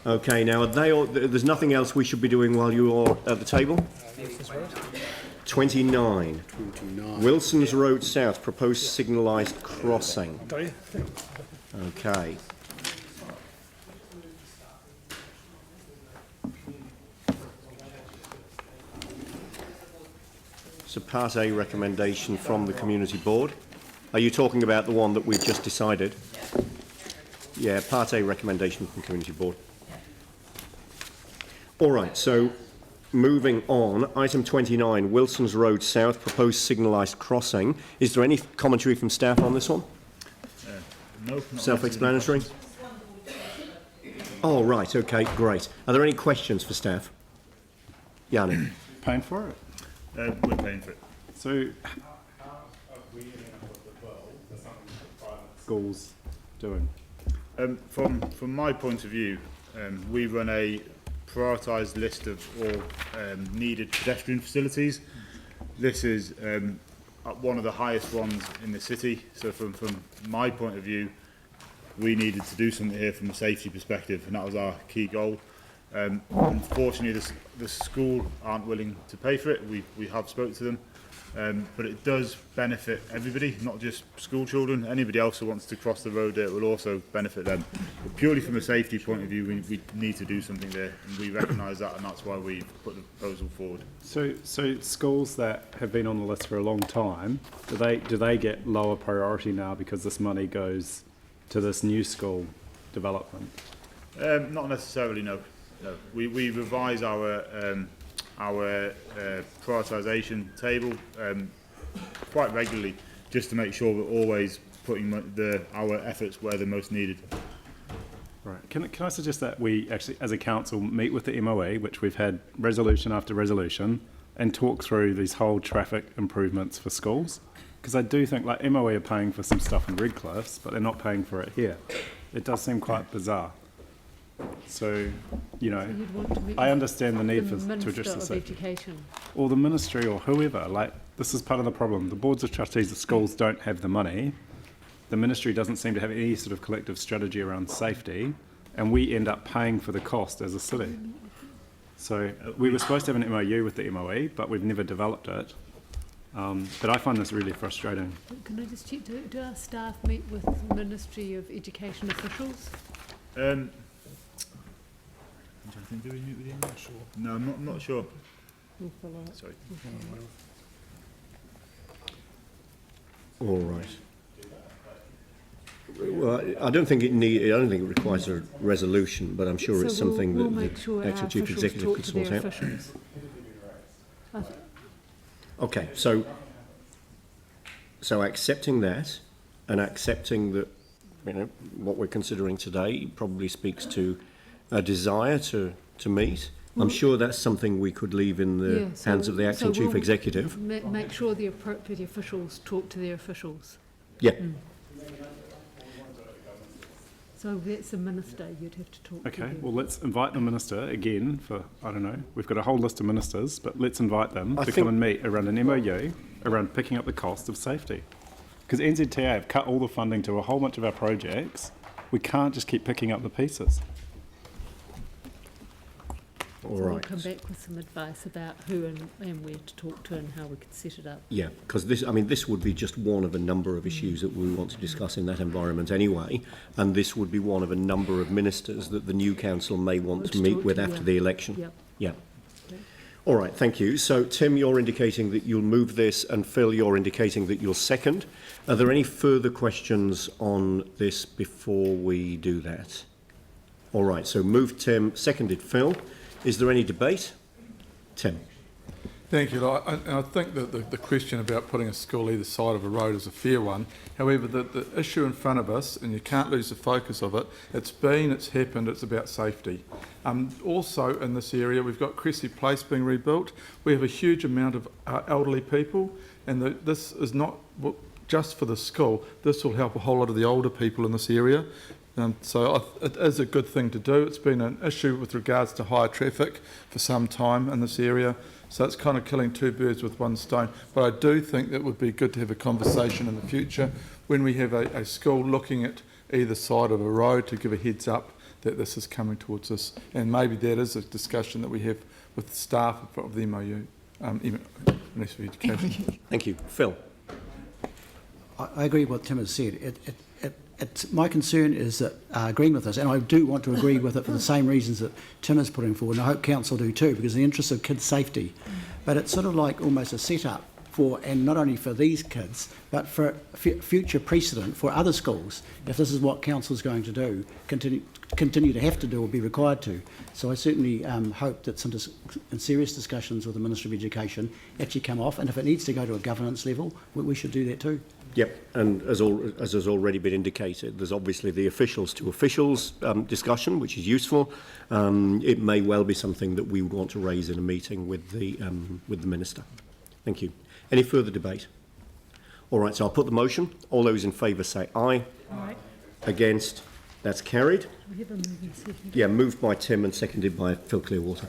Okay, now are they all, there's nothing else we should be doing while you're at the table? 29. Wilson's Road South, proposed signalised crossing. Okay. So Part A recommendation from the Community Board. Are you talking about the one that we've just decided? Yeah, Part A recommendation from Community Board. All right, so moving on, item 29, Wilson's Road South, proposed signalised crossing. Is there any commentary from staff on this one? No. Self-explanatory? Oh, right, okay, great. Are there any questions for staff? Yanni? Paying for it? We're paying for it. So, schools doing? From my point of view, we run a prioritised list of all needed pedestrian facilities. This is one of the highest ones in the city. So from my point of view, we needed to do something here from a safety perspective, and that was our key goal. Unfortunately, the school aren't willing to pay for it. We have spoken to them, but it does benefit everybody, not just school children. Anybody else who wants to cross the road there will also benefit them. But purely from a safety point of view, we need to do something there, and we recognise that, and that's why we put the proposal forward. So schools that have been on the list for a long time, do they get lower priority now because this money goes to this new school development? Not necessarily, no. No, we revise our prioritisation table quite regularly, just to make sure we're always putting our efforts where they're most needed. Right. Can I suggest that we actually, as a council, meet with the MOE, which we've had resolution after resolution, and talk through these whole traffic improvements for schools? Because I do think, like, MOE are paying for some stuff in Redcliffs, but they're not paying for it here. It does seem quite bizarre. So, you know, I understand the need to address the safety. Or the ministry or whoever. Like, this is part of the problem. The boards of trustees of schools don't have the money. The ministry doesn't seem to have any sort of collective strategy around safety, and we end up paying for the cost as a city. So we were supposed to have an MOU with the MOE, but we've never developed it. But I find this really frustrating. Can I just check, do our staff meet with the Ministry of Education officials? Do we meet with you? I'm not sure. No, I'm not sure. We'll follow up. Sorry. All right. Well, I don't think it requires a resolution, but I'm sure So it's something we'll that make the sure acting our chief officials executive talk could to sort their out. officials. Okay, so accepting that, and accepting that, you know, what we're considering today probably speaks to a desire to meet. I'm sure that's something we could leave in the hands of the acting chief executive. Make sure the appropriate officials talk to their officials. Yeah. So that's the minister you'd have to talk to. Okay, well, let's invite the minister again for, I don't know, we've got a whole list of ministers, but let's invite them to come and meet around an MOU around picking up the cost of safety. Because NZTA have cut all the funding to a whole bunch of our projects. We can't just keep picking up the pieces. All So right. we'll come back with some advice about who and where to talk to and how we can set it up. Yeah, because this would be just one of a number of issues that we want to discuss in that environment anyway, and this would be one of a number of ministers that the new council may want to meet with after the election. Yep. Yeah. All right, thank you. So, Tim, you're indicating that you'll move this, and Phil, you're indicating that you'll second. Are there any further questions on this before we do that? All right, so moved Tim, seconded Phil. Is there any debate? Tim. Thank you. I think that the question about putting a school either side of a road is a fair one. However, the issue in front of us, and you can't lose the focus of it, it's happened, it's about safety. Also in this area, we've got Cressy Place being rebuilt. We have a huge amount of elderly people, and this is not just for the school. This will help a whole lot of the older people in this area. So it is a good thing to do. It's been an issue with regards to higher traffic for some time in this area. So it's kind of killing two birds with one stone. But I do think that it would be good to have a conversation in the future when we have a school looking at either side of a road to give a heads up that this is coming towards us. And maybe that is a discussion that we have with the staff of the MOU, Ministry of Education. Thank you. Phil? I agree with what Tim has said. My concern is that agreeing with this, and I do want to agree with it for the same reasons that Tim is putting forward, and I hope council do too, because in the interest of kids' safety. But it's sort of like almost a setup for, and not only for these kids, but for future precedent for other schools, if this is what council's going to do, continue to have to do or be required to. So I certainly hope that some serious discussions with the Ministry of Education actually come off, and if it needs to go to a governance level, we should do that too. Yep, and as has already been indicated, there's obviously the officials to officials discussion, which is useful. It may well be something that we would want to raise in a meeting with the Minister. Thank you. Any further debate? All right, so I'll put the motion. All those in favour say aye. Aye. Against? That's carried. We have a moving second. Yeah, moved by Tim and seconded by Phil Clearwater.